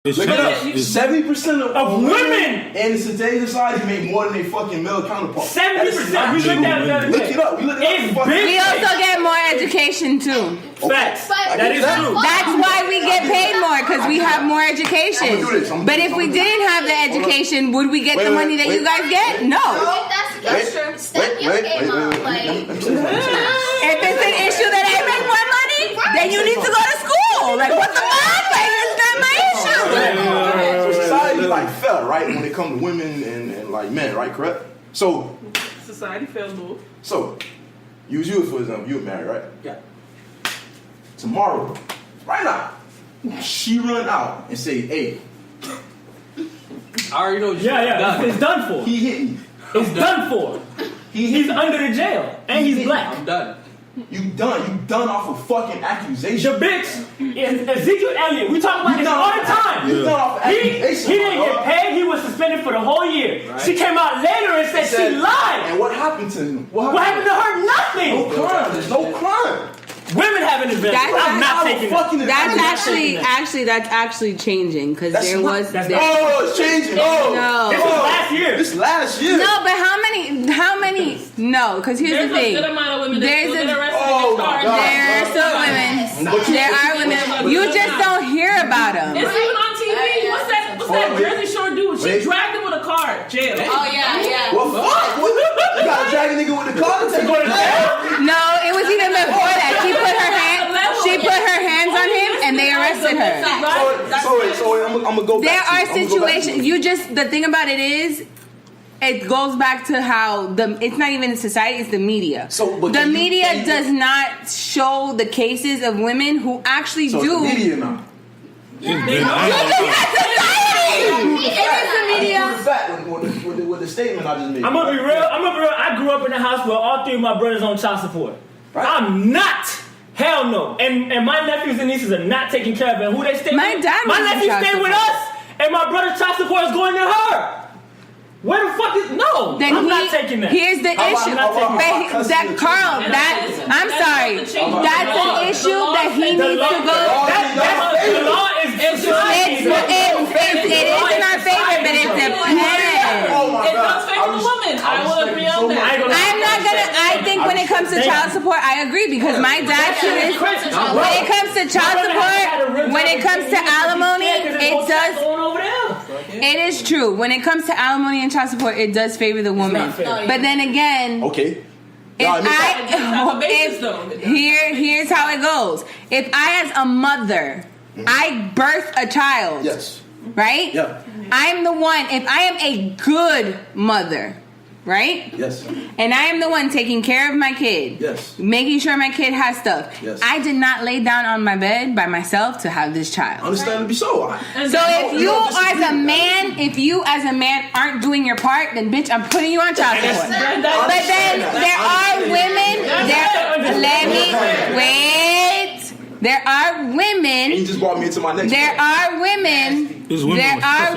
Look it up. 70% of women in today's society make more than their fucking male counterparts. 70%. We looked at it. Look it up. We also get more education too. Facts. That is true. That's why we get paid more, because we have more education. But if we didn't have the education, would we get the money that you guys get? No. That's true. Step your game up. If it's an issue that I make more money, then you need to go to school. Like, what the fuck? Like, it's not my issue. So society like fell, right, when it comes to women and like men, right? Correct? So society fell move. So use you for example, you're married, right? Yeah. Tomorrow, right now, she run out and say, hey. I already know. Yeah, it's done for. He hit me. It's done for. He's under the jail and he's black. I'm done. You done off of fucking accusation. The bitch, Ezekiel Elliott, we talk about this all the time. You done off of accusation. He didn't get paid, he was suspended for the whole year. Right. She came out later and said she lied. And what happened to him? What happened to her? Nothing. No crime. There's no crime. Women have an advantage. I'm not taking that. That's actually changing, because there was. It's changing. No. This was last year. This last year. No, but how many? No, because here's the thing. There's a good amount of women that still get arrested. There are still women. There are women. You just don't hear about them. It's even on TV. What's that Jersey Shore dude? She dragged him with a car. Jail. Oh yeah. Well, fuck. You gotta drag a nigga with the car to take him to jail? No, it was even before that. She put her hands on him and they arrested her. So I'm gonna go back. There are situations. The thing about it is, it goes back to how it's not even society, it's the media. The media does not show the cases of women who actually do. The media now. With the statement I just made. I'm gonna be real. I grew up in a house where all three of my brothers on child support. Right? I'm not. Hell no. And my nephews and nieces are not taking care of it. Who they stay with? My nephew stay with us, and my brother's child support is going to her. Where the fuck is I'm not taking that. Here's the issue. I'm sorry. That's an issue that he needs to go. The law is it is in our favor, but it depends. It does favor the woman. I will agree on that. I think when it comes to child support, I agree, because my dad too is. When it comes to child support, when it comes to alimony, it does. It is true. When it comes to alimony and child support, it does favor the woman. But then again, okay. Here's how it goes. If I, as a mother, I birth a child, yes, right? Yeah. I'm the one. If I am a good mother, right? Yes. And I am the one taking care of my kid. Yes. Making sure my kid has stuff. Yes. I did not lay down on my bed by myself to have this child. Understandably so. So if you as a man aren't doing your part, then bitch, I'm putting you on child support. But then there are women. There are women. You just brought me into my next. There are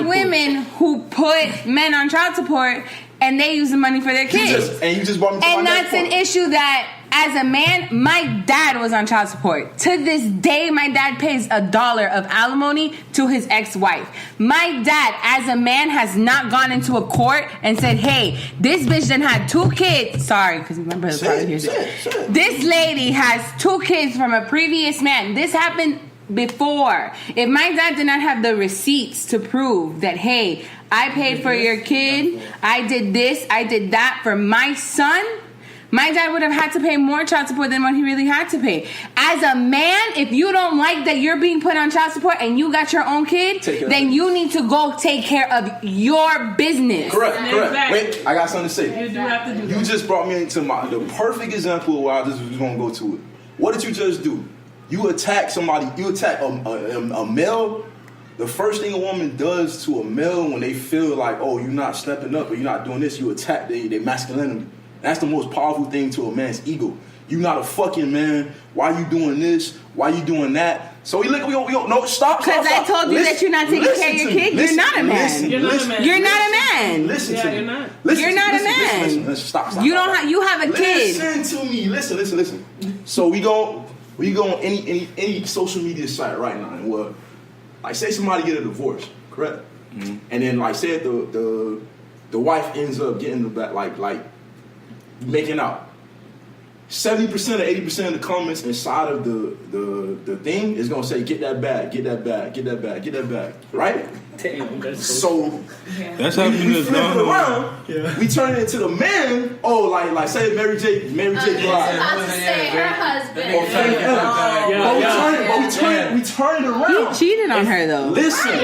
women who put men on child support, and they use the money for their kids. You just brought me to my next. And that's an issue that, as a man, my dad was on child support. To this day, my dad pays $1 of alimony to his ex-wife. My dad, as a man, has not gone into a court and said, hey, this bitch done had 2 kids. Sorry, because my brother's probably hears it. This lady has 2 kids from a previous man. This happened before. If my dad did not have the receipts to prove that, hey, I paid for your kid, I did this, I did that for my son, my dad would have had to pay more child support than what he really had to pay. As a man, if you don't like that you're being put on child support and you got your own kid, then you need to go take care of your business. Correct. Wait, I got something to say. You do have to do that. You just brought me into the perfect example of why I just was going to go to it. What did you just do? You attack somebody. You attack a male. The first thing a woman does to a male when they feel like, oh, you're not stepping up or you're not doing this, you attack their masculinity. That's the most powerful thing to a man's ego. You're not a fucking man. Why you doing this? Why you doing that? So we don't no stop. Because I told you that you're not taking care of your kid. You're not a man. You're not a man. You're not a man. Listen to me. You're not. You're not a man. Listen. Stop. You don't have. You have a kid. Listen to me. Listen. So we go on any social media site right now, and like say somebody get a divorce, correct? Mm-hmm. And then like say the wife ends up getting the back, like making out. 70% or 80% of the comments inside of the thing is gonna say, get that bag, get that bag, get that bag, get that bag, right? Damn, that's how we flip it around. Yeah. We turn it into the man. Oh, like say Mary J. About to say her husband. We turn it around. He cheated on her though. Listen,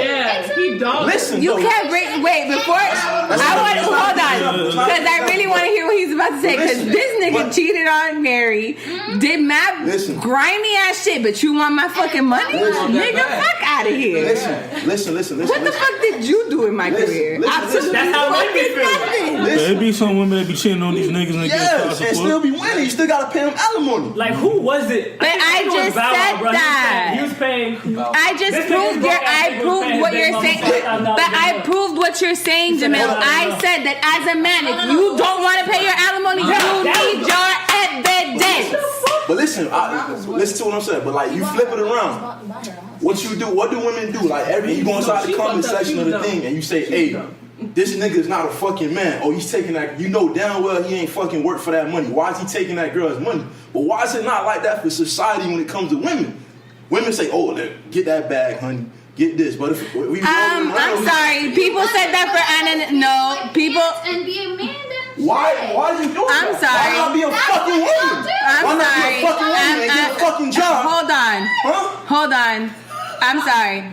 he don't. Listen, you can't wait before. Hold on, because I really want to hear what he's about to say. Because this nigga cheated on Mary, did mad grimy ass shit, but you want my fucking money, nigga? Fuck out of here. Listen. What the fuck did you do in my career? That's how women feel. There be some women that be cheating on these niggas and get child support. And still be winning. You still gotta pay them alimony. Like who was it? But I just said that. He was paying. I just proved what you're saying. But I proved what you're saying, Jamil. I said that as a man, if you don't want to pay your alimony, you need your evidence. But listen to what I'm saying. But like you flip it around. What you do? What do women do? Like you go inside the comment section of the thing and you say, "Hey, this nigga is not a fucking man. Oh, he's taking that. You know damn well he ain't fucking work for that money. Why is he taking that girl's money? But why is it not like that for society when it comes to women? Women say, "Oh, get that bag, honey. Get this." But if we I'm sorry. People said that for Anna. No, people. And be a man. Why are you doing that? I'm sorry. Why not be a fucking woman? Why not be a fucking woman and get a fucking job? Hold on. I'm sorry.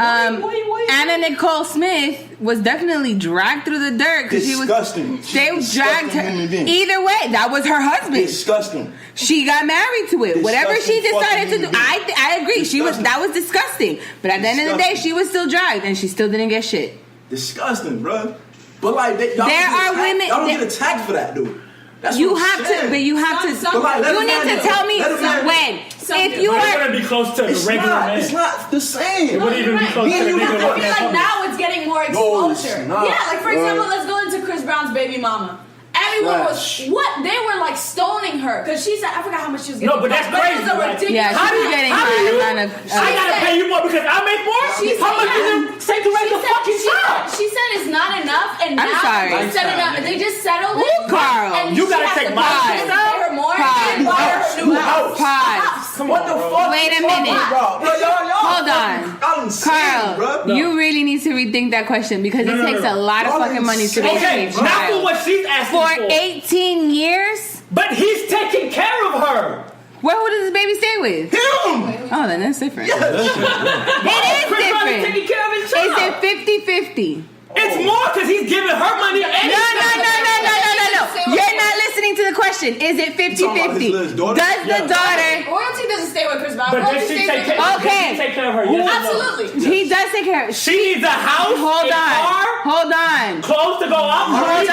Anna Nicole Smith was definitely dragged through the dirt because she was disgusting. They dragged her. Either way, that was her husband. Disgusting. She got married to it. Whatever she decided to do, I agree. That was disgusting. But at the end of the day, she was still dragged and she still didn't get shit. Disgusting, bro. But like, there are women. Y'all don't get attacked for that, dude. That's you have to, but you have to. You need to tell me when. If you are gonna be close to the regular man, it's not the same. It wouldn't even be close to the I feel like now it's getting more exposure. No, yeah, like for example, let's go into Chris Brown's baby mama. Everyone was they were like stoning her because she said I forgot how much she was getting. No, but that's crazy. Yeah, she's getting high amount of. I gotta pay you more because I make more. How much did you say to raise the fucking child? She said it's not enough, and I'm sorry. They just settled it. Who, Carl? You gotta take my shit out. Her more and buy her a new house. What the fuck? Wait a minute. Hold on, Carl. You really need to rethink that question because it takes a lot of fucking money to raise a child. Not for what she's asking for 18 years? But he's taking care of her. Well, who does this baby stay with? Him! Oh, then that's different. Yes. It is different. Taking care of his child. Is it 50-50? It's more because he's giving her money and No. You're not listening to the question. Is it 50-50? Does the daughter... Royalty doesn't stay with Chris Brown. But does she take care of her? Yes, absolutely. He does take care of her. She needs a house, Hold on. clothes to go up. Hold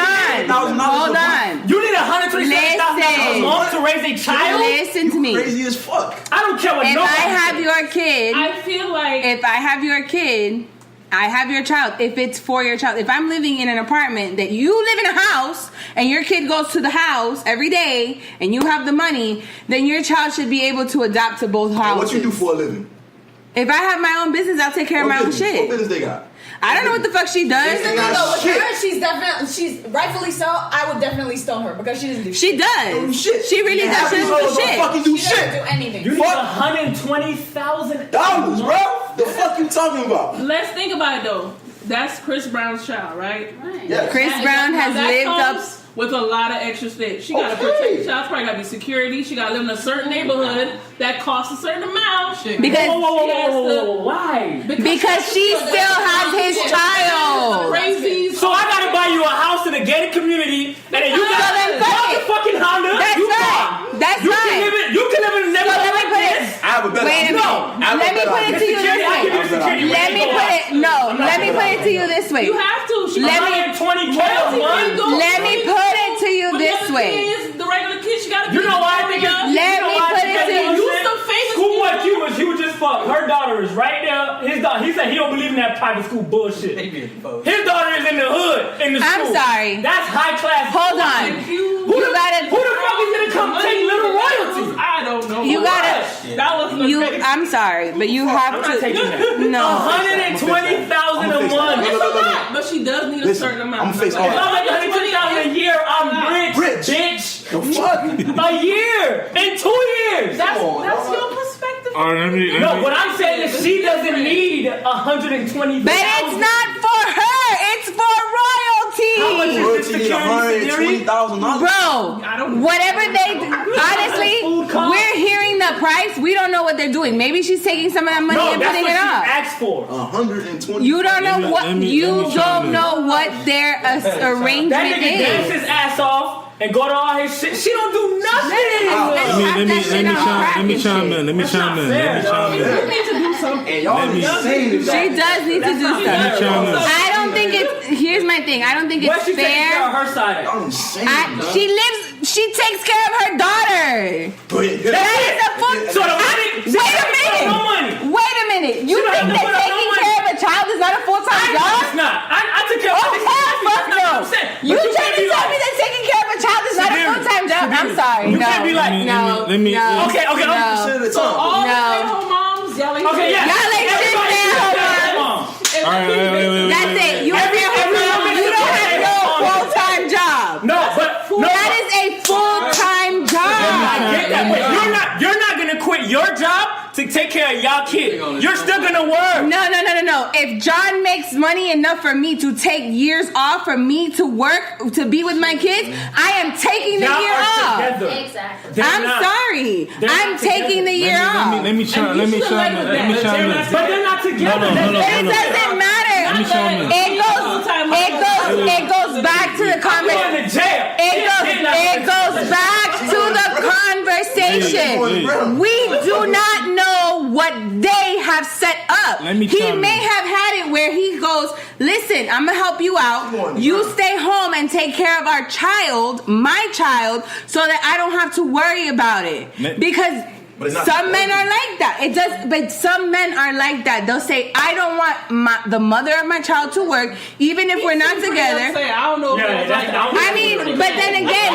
on. You need $137,000 a month to raise a child? Listen to me. Crazy as fuck. I don't care what If nobody I have your kid... I feel like... If I have your kid... I have your child. If it's for your child, if I'm living in an apartment that you live in a house and your kid goes to the house every day and you have the money, then your child should be able to adapt to both houses. What you do for a living? If I have my own business, I'll take care of my own shit. What business they got? I don't know what the fuck she does. With her, she's rightfully so. I would definitely stone her because she doesn't do shit. She does. Shit. She really does. She doesn't do shit. Fucking do She shit. doesn't do anything. You need $120,000, bro. The fuck you talking about? Let's think about it though. That's Chris Brown's child, right? Yes. Chris Brown has lived up with a lot of extra steps. She got to protect the child. Probably got to be security. She got to live in a certain neighborhood that costs a certain amount. Because why? Because she still has his child. Crazy. So I gotta buy you a house in a gated community, and then you got a fucking Honda. That's right. That's right. You can live in a neighborhood like this. I have a better. Wait a minute. Let me put it to you this way. Let me put it to you this way. You have to. Let me put it to you this way. The regular kids, she gotta. You know why I think? Let me put it to you. Use some famous Schoolboy like you was huge as fuck. Her daughter is right there. His daughter, he said he don't believe in that private school bullshit. His daughter is in the hood, in the school. I'm sorry. That's high class. Hold on. Who the fuck is gonna come take little royalty? I don't know. You gotta. That was the crazy. I'm sorry, but you have I'm to. not taking that. No. 120,000 a month. It's a lot, but she does need a certain amount. I'm face If I make 120,000 a year, I'm rich, bitch. The fuck? A year in 2 years. That's your perspective. All right, let me. No, what I'm saying is she doesn't need 120,000. But it's not for her. It's for royalty. How much is Royalty the need security? $120,000. Bro, I don't know. whatever they honestly, Food cost. we're hearing the price. We don't know what they're doing. Maybe she's taking some of that money No, and that's putting what it she up. asked for. 120. You don't know Let me- what let me you chime don't in. know what their That arrangement nigga dance is. his ass off and go to all his shit. She don't do nothing. Let me chime in. Let me chime in. You need to do something. And y'all be saying She does need to do Let me stuff. chime in. I don't think it's. Here's my thing. I don't think Where's it's she taking care of fair. her side at? I'm insane. She takes care of her daughter. That is a full. So the money. Wait a minute. No money. Wait a minute. You She think don't that put up no taking money. care of a child is not a full-time It's job? not. I took care of Oh hell, fuck no! You can't trying to be tell like- me that taking care of a child is not a Severe. full-time job? I'm sorry. You No. can't be like- no. let me- no. Okay, No. So all No. stay-at-home moms, y'all ain't Okay, yeah. Y'all ain't shit Everybody stay-at-home stay-at-home moms. mom. All right, wait. That's it. You Every don't have no full-time job. No, but no. That is a full-time I job. get that, but you're not gonna quit your job to take care of y'all kid. You're still gonna work. No. If John makes money enough for me to take years off for me to work to be with my kids, I am taking the Y'all year are off. together. Exactly. They're I'm not. sorry. They're I'm not taking the year off. Let me chime in. But they're not together. It doesn't matter. Let me chime in. It goes back to the I'm going conversation. to jail. It goes back to the conversation. We do not know what they have set up. Let me He chime in. may have had it where he goes, listen, I'm gonna help you out. You stay home and take care of our child, my child, so that I don't have to worry about it. Because But it's not some men together. are like that. It does, but some men are like that. They'll say, "I don't want the mother of my child to work, even if we're not together." I don't know if Yeah, it was like that. I mean, but then again,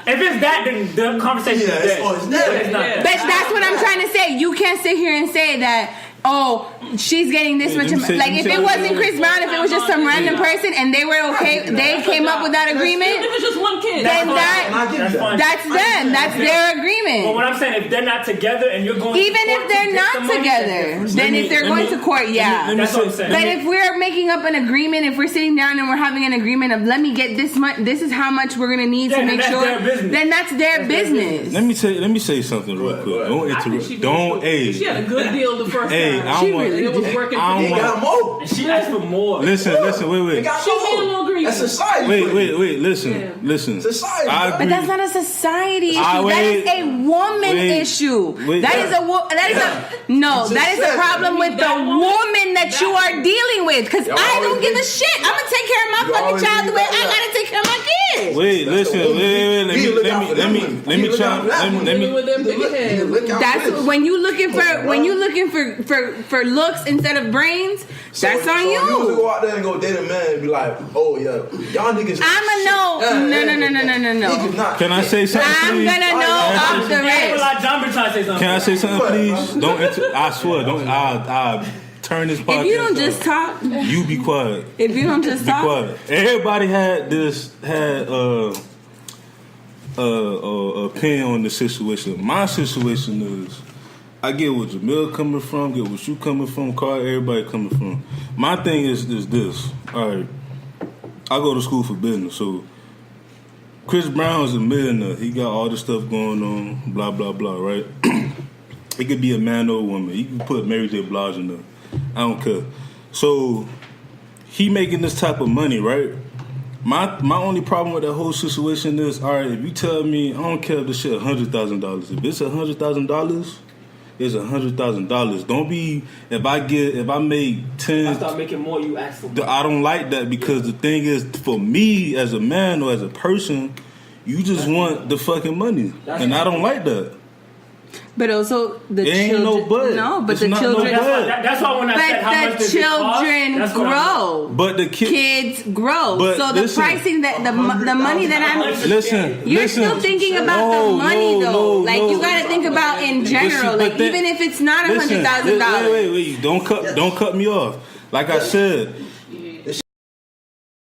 If it's that, then the conversation is dead. it's But dead. it's not. Yeah. but that's what I'm trying to say. You can't sit here and say that. Oh, she's getting this much. Like if it wasn't Chris Brown, if it was just some random person and they were okay, they came up with that agreement. If it's just one kid, Then And I get That's that. fine. that's them. That's their But agreement. what I'm saying, if they're not together and you're going Even to court if they're to get not the money, together, that's then if they're going to court, yeah. That's what I'm saying. But if we're making up an agreement, if we're sitting down and we're having an agreement of let me get this much, this is how much we're gonna need Yeah, to make that's sure, their business. then that's their business. Let me say something real quick. Don't I think interrupt. she Don't. She had a good deal the first Hey, time. I She don't want. really It was working I for They don't got want. more. And she asked for more. Listen, wait. She made a little agreement. That's society. Wait, listen. Society, I bro. agree. But that's not a society issue. Ah, that is wait. a woman Wait. issue. Wait. That is that is a problem with the woman that you are dealing with. Because I don't give a shit. I'm gonna take care of my You fucking always child the way do I that. gotta take care of my kids. Wait, listen. Wait. Let me try. Living with them big heads. That's when you looking for looks instead of brains. That's on You you. go out there and go date a man and be like, oh yeah, y'all niggas. No. Niggas not. Can I say something, I'm please? gonna know off the Yeah, rip. like John been trying to say something. Can I say something, please? Don't. I swear. Don't. I'll turn this podcast. If you don't off. just talk, You be quiet. if you don't just Be talk, quiet. Everybody had opinion on the situation. My situation is, I get where Jamil coming from, get where you coming from, Carl, everybody coming from. My thing is this. All right, I go to school for business, so Chris Brown's a millionaire. He got all this stuff going on, blah blah blah. Right? It could be a man or a woman. You can put Mary J. Blige in there. I don't care. So he making this type of money, right? My only problem with that whole situation is, all right, if you tell me, I don't care if this shit $100,000. If it's $100,000, it's $100,000. Don't be, if I make 10, I start making more, you ask for more. I don't like that, because the thing is, for me as a man or as a person, you just want the fucking money, and I don't like that. But also the It ain't children. no but. No, but It's the not no children. but. That's why when I said how much But the does it cost, children that's what I grow. But the Kids grow. But So the listen. pricing that the money that I'm. Listen, You're listen. still thinking about No, the money no, though. no, Like no. you gotta think about in general. But Like even if it's not listen, $100,000. Wait. Don't cut me off. Like I said,